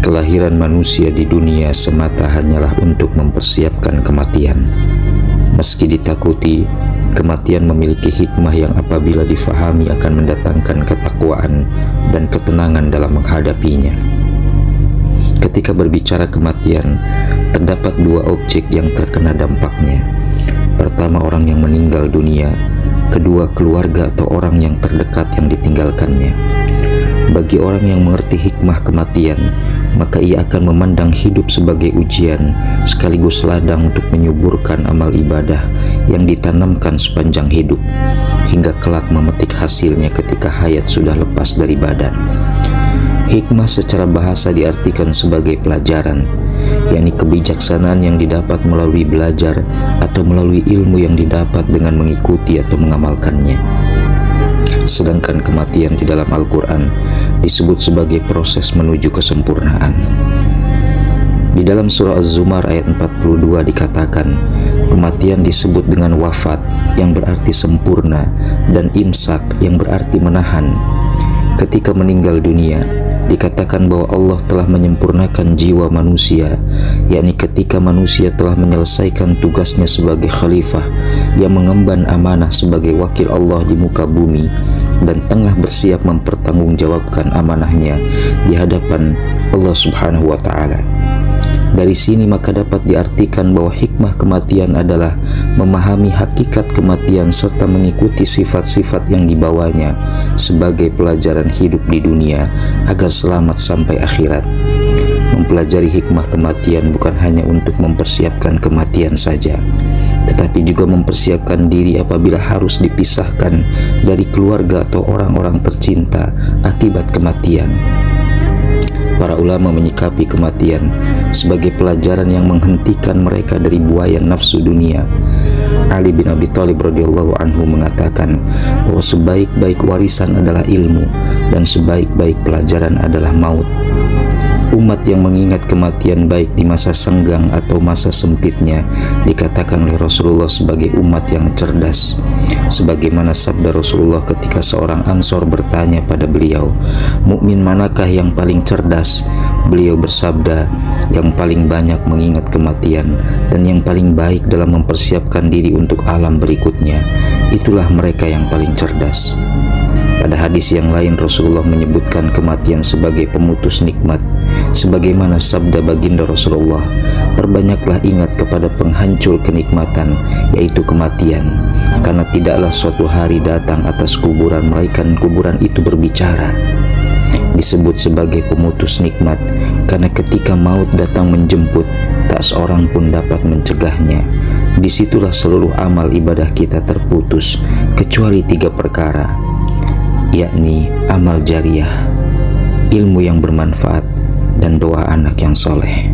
Kelahiran manusia di dunia semata hanyalah untuk mempersiapkan kematian. Meski ditakuti, kematian memiliki hikmah yang apabila difahami akan mendatangkan ketakwaan dan ketenangan dalam menghadapinya. Ketika berbicara kematian, terdapat dua objek yang terkena dampaknya. Pertama, orang yang meninggal dunia. Kedua, keluarga atau orang yang terdekat yang ditinggalkannya. Bagi orang yang mengerti hikmah kematian, maka ia akan memandang hidup sebagai ujian sekaligus ladang untuk menyuburkan amal ibadah yang ditanamkan sepanjang hidup, hingga kelak memetik hasilnya ketika hayat sudah lepas dari badan. Hikmah secara bahasa diartikan sebagai pelajaran, yakni kebijaksanaan yang didapat melalui belajar atau melalui ilmu yang didapat dengan mengikuti atau mengamalkannya. Sedangkan kematian di dalam Al-Quran disebut sebagai proses menuju kesempurnaan. Di dalam surah Az-Zumar ayat 42 dikatakan, kematian disebut dengan wafat yang berarti sempurna dan imsak yang berarti menahan. Ketika meninggal dunia, dikatakan bahwa Allah telah menyempurnakan jiwa manusia, yakni ketika manusia telah menyelesaikan tugasnya sebagai khalifah yang mengemban amanah sebagai wakil Allah di muka bumi dan tengah bersiap mempertanggungjawabkan amanahnya di hadapan Allah Subhanahu wa Ta'ala. Dari sini maka dapat diartikan bahwa hikmah kematian adalah memahami hakikat kematian serta mengikuti sifat-sifat yang dibawanya sebagai pelajaran hidup di dunia agar selamat sampai akhirat. Mempelajari hikmah kematian bukan hanya untuk mempersiapkan kematian saja, tetapi juga mempersiapkan diri apabila harus dipisahkan dari keluarga atau orang-orang tercinta akibat kematian. Para ulama menyikapi kematian sebagai pelajaran yang menghentikan mereka dari buayan nafsu dunia. Ali bin Abi Thalib radhiyallahu anhu mengatakan bahwa sebaik-baik warisan adalah ilmu dan sebaik-baik pelajaran adalah maut. Umat yang mengingat kematian baik di masa senggang atau masa sempitnya dikatakan oleh Rasulullah sebagai umat yang cerdas. Sebagaimana sabda Rasulullah ketika seorang Ansor bertanya pada beliau, mukmin manakah yang paling cerdas? Beliau bersabda, yang paling banyak mengingat kematian dan yang paling baik dalam mempersiapkan diri untuk alam berikutnya. Itulah mereka yang paling cerdas. Pada hadis yang lain Rasulullah menyebutkan kematian sebagai pemutus nikmat. Sebagaimana sabda baginda Rasulullah, perbanyaklah ingat kepada penghancur kenikmatan, yaitu kematian, karena tidaklah suatu hari datang atas kuburan melainkan kuburan itu berbicara. Disebut sebagai pemutus nikmat karena ketika maut datang menjemput, tak seorang pun dapat mencegahnya. Disitulah seluruh amal ibadah kita terputus, kecuali 3 perkara, yakni amal jariah, ilmu yang bermanfaat, dan doa anak yang soleh.